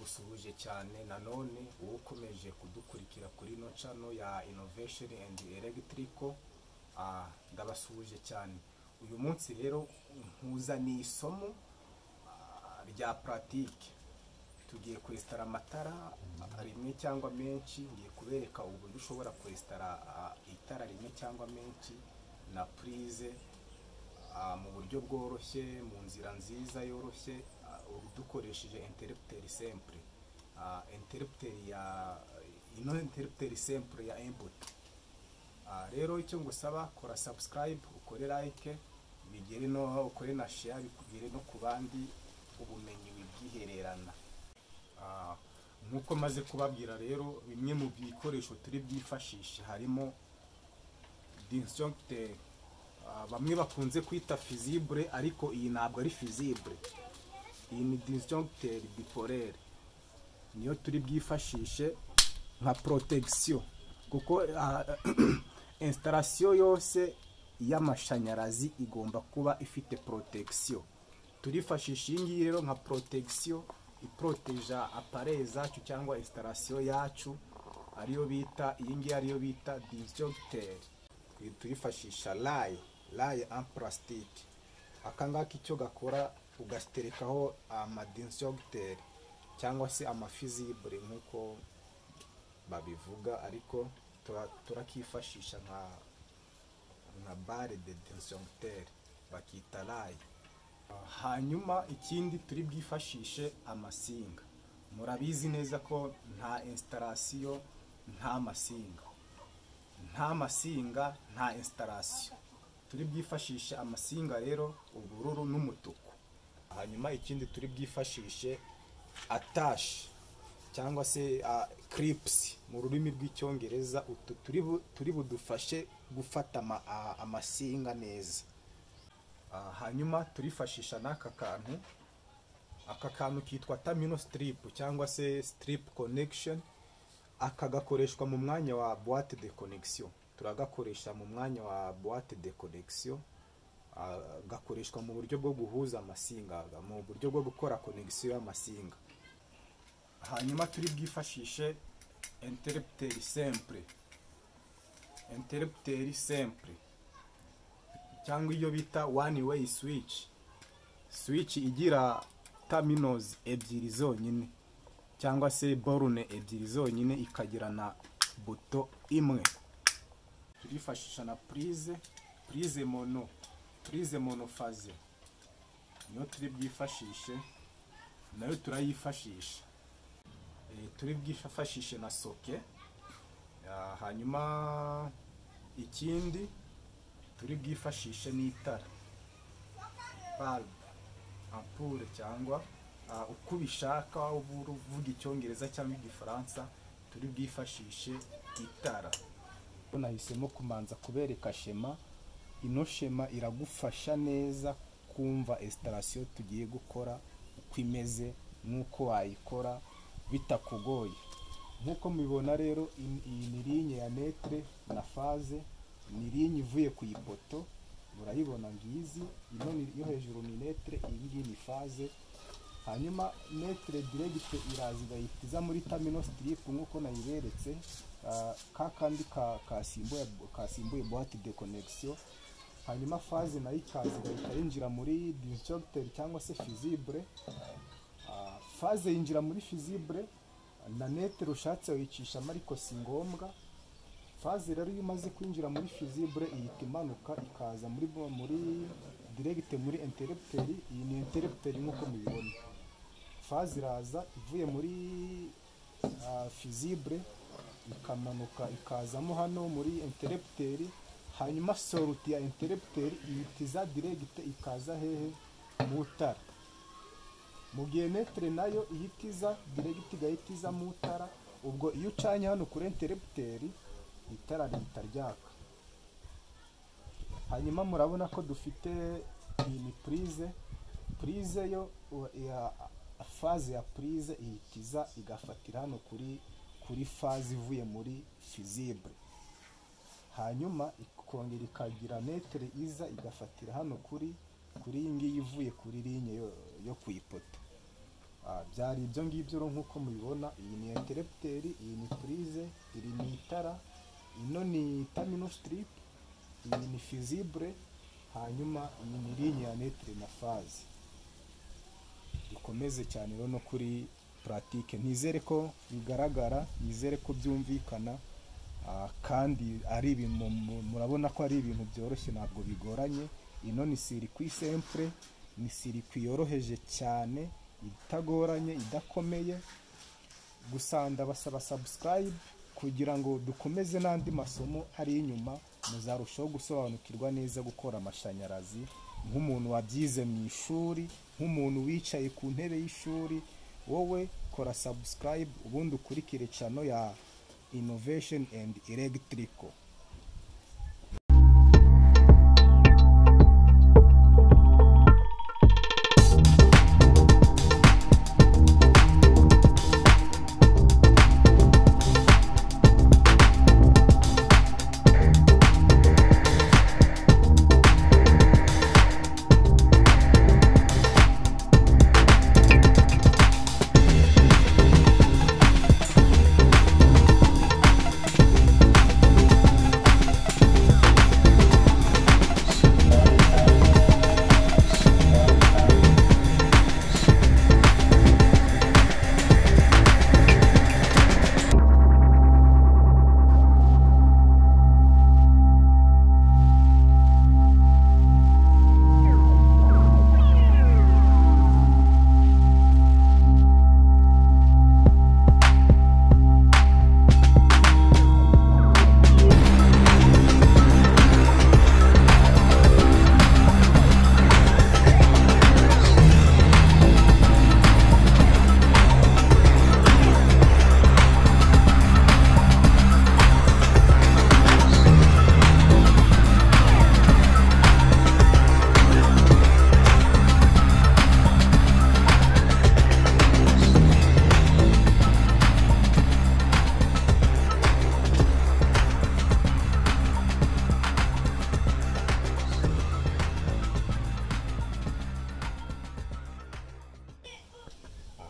ndagusuhuje cyane nanone wowe ukomeje kudukurikira kuri no channel ya Innovation and Electrical. Ndabasuhuje cyane. Uyu munsi rero nkuzaniye isomo rya pratique. Tugiye kwestara amatara rimwe cyangwa menshi, ngiye kubereka uburyo ushobora kwestara itara rimwe cyangwa menshi na prise mu buryo bworoshye, mu nzira nziza yoroshye, dukoresheje interrupteur simple. Interrupteur simple ya input. Rero icyo ngusaba, kora subscribe, ukore like, bigere no ukore na share, bikugere no kubandi ubumenyi bwihererana. Nkuko maze kubabwira rero, bimwe mu bikoresho turi byifashisha harimo disjoncteur, bamwe bakunze kwita fusible, ariko iyi ntabwo ari fusible. Iyi ni disjoncteur bipolaire, niyo turi bwifashishe nka protection, kuko installation yose y'amashanyarazi igomba kuba ifite protection. Turifashisha iyi ngiyi rero nka protection iproteja appareil zacu cyangwa installation yacu, ariyo bita iyi ngiyi ariyo bita disjoncteur. Turifashisha laye en plastique. Akangaka icyo gakora, ugasterekaho ama disjoncteur cyangwa se ama fusible nkuko babivuga, ariko turakifashisha nka barre de disjoncteur bakita laye. Hanyuma ikindi turi bwifashishe amasinga. Murabizi neza ko nta installation nta masinga, nta masinga nta installation. Turi bwifashishe amasinga rero, ubururu n'umutuku. Hanyuma ikindi turi bwifashishe attache cyangwa se clips mu rurimi rw'icyongereza. Turi budufashe gufata amasinga neza. Hanyuma turifashisha n'aka kantu. Aka kantu kitwa terminal strip cyangwa se strip connection. Aka gakoreshwa mu mwanya wa boîte de connection. Turagakoresha mu mwanya wa boîte de connection. Gakoreshwa mu buryo bwo guhuza amasinga, mu buryo bwo gukora connection y'amasinga. Hanyuma turi bwifashishe interrupteur simple. Interrupteur simple cyangwa iyo bita one way switch igira terminals ebyiri zonyine cyangwa se borne ebyiri zonyine, ikagira na buto imwe. Turifashisha na prise monophase, niyo turi bwifashishe, nayo turayifashisha. Turi bwifashishe na socket. Hanyuma ikindi turi bwifashishe n'itara, bulb, ampoule cyangwa uko ubishaka uvuga icyongereza cyangwa igifaransa. Turi bwifashishe itara. Nahisemo kumanza kubereka shema. Ino shema iragufasha neza kumva installation tugiye gukora uko imeze, nuko wayikora bitakugoye. Nkuko mubibona rero, iyi ni ligne ya netre na phase, ni ligne ivuye ku ipoto. Murayibona ngizi, ino yo hejuru ni netre, iyi ngiyi ni phase. Hanyuma netre direct iraza igahitiza muri terminal strip nkuko nayiberetse. Kakandi kasimbuye boîte de connection. Hanyuma phase nayo ikaza igahita yinjira muri disjoncteur cyangwa se fusible. Phase yinjira muri fusible, na netre ushatse wicishamo ariko si ngombwa. Phase rero iyo umaze kwinjira muri fusible ihita imanuka ikaza muri direct muri interrupteur. Iyi ni interrupteur nkuko mubibona. Phase iraza ivuye muri fusible ikamanuka ikazamo hano muri interrupteur. Hanyuma sortie ya interrupteur ihitiza direct ikaza hehe mu tara. Mu gihe netre nayo ihitiza direct igahitiza mu tara. Ubwo iyo ucanye hano kuri interrupteur itara rihita ryaka. Hanyuma murabona ko dufite iyi ni prise yo ya phase ya prise ihitiza igafatira hano kuri phase ivuye muri fusible. Hanyuma ikongera ikagira netre iza igafatira hano kuri iyi ngiyi ivuye kuri ligne yo ku ipoto. byari ibyo ngibyo rero nk'uko mubibona. Iyi ni interrupteur, iyi ni prise, iri ni itara, ino ni terminal strip, iyi ni fusible, hanyuma iyi ni ligne ya netre na phase. Dukomeze cyane rero no kuri pratique, nizere ko bigaragara, nizere ko byumvikana, kandi ari ibintu murabona ko ari ibintu byoroshye, ntabwo bigoranye. Ino ni circuit simple, ni circuit yoroheje cyane, itagoranye, idakomeye. Gusa ndabasaba subscribe kugira ngo dukomeze n'andi masomo ari inyuma, muzarushaho gusobanukirwa neza gukora amashanyarazi nk'umuntu wabyize mu ishuri, nk'umuntu wicaye ku ntebe y'ishuri. Wowe kora subscribe ubundi ukurikire channel ya Innovation and Electrical.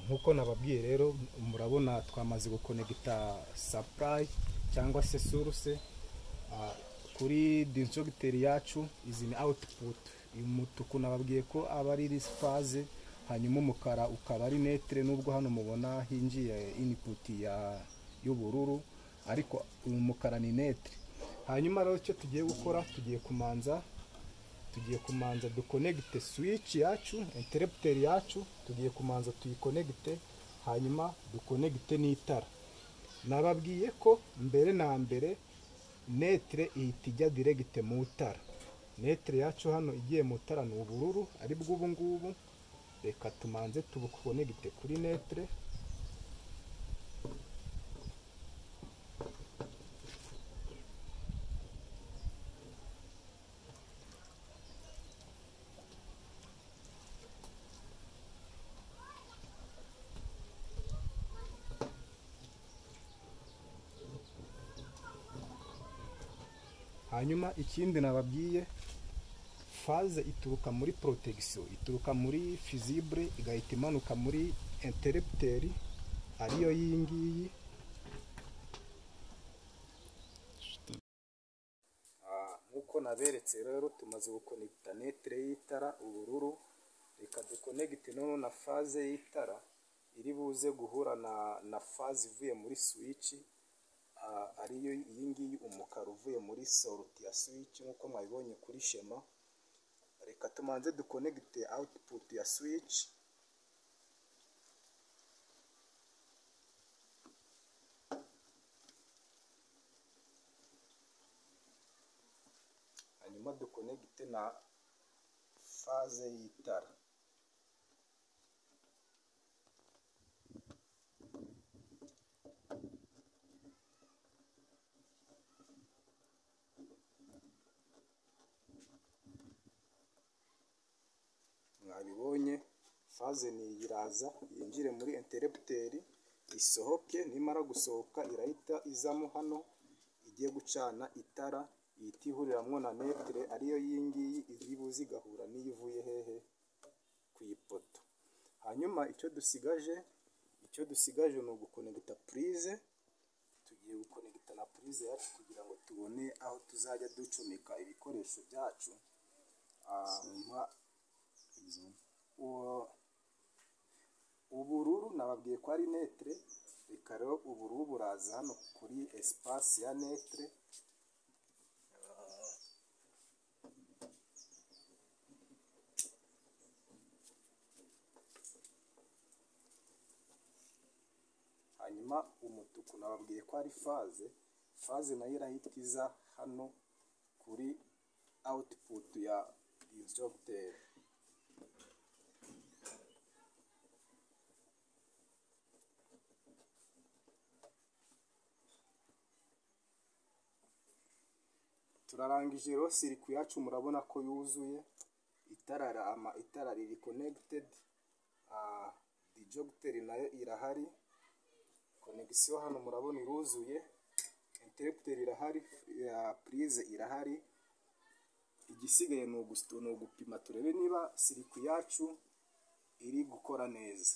Nkuko nababwiye rero, murabona twamaze gukonegita supply cyangwa se source kuri disjoncteur yacu. Izi ni output. Uyu mutuku nababwiye ko aba ari phase, hanyuma umukara ukaba ari netre, nubwo hano mubona hinjiye input y'ubururu, ariko uyu mukara ni netre. Hanyuma rero icyo tugiye gukora, tugiye kumanza duconnecte switch yacu, interrupteur yacu, tugiye kumanza tuyikonegite, hanyuma duconnecte n'itara. Nababwiye ko mbere na mbere netre ihita ijya direct mu tara. Netre yacu hano igiye mu tara ni ubururu, ari bw'ubu ngubu. Reka tumanze tubukonegite kuri netre. Hanyuma ikindi nababwiye, phase ituruka muri protection, ituruka muri fusible, igahita imanuka muri interrupteur, ariyo yingiyi. Nkuko naberetse rero, tumaze gukonekita netre y'itara ubururu. Reka dukonegite none na phase y'itara iri buze guhura na phase ivuye muri switch, ariyo yingiyi umukara uvuye muri sorti ya switch nkuko mwabibonye kuri shema. Reka tumanze duconnecte output ya switch. Hanyuma duconnecte na phase y'itara. Mwabibonye, phase ni iraza yinjire muri interrupteur, isohoke. Nimara gusohoka irahita izamo hano, igiye gucana itara, ihita ihuriramwo na netre, ariyo yingiyi iri buze igahura n'iyivuye hehe ku ipoto. hanyuma icyo dusigaje ni ugukonegita purize. Tugiye gukonegita na purize yacu kugira ngo tubone aho tuzajya ducomeka ibikoresho byacu. Ubururu nababwiye ko ari netre, reka rero ubururu buraza hano kuri espace ya netre. Hanyuma umutuku nababwiye ko ari faze nayo irahita iza hano kuri output ya disjoncteur. Turarangije rero sirikwi yacu, murabona ko yuzuye, itara riri connected, disjoncteur nayo irahari, connection hano murabona iruzuye, interrupteur irahari, prise irahari. Igisigaye ni ugupima turebe niba sirikwi yacu iri gukora neza.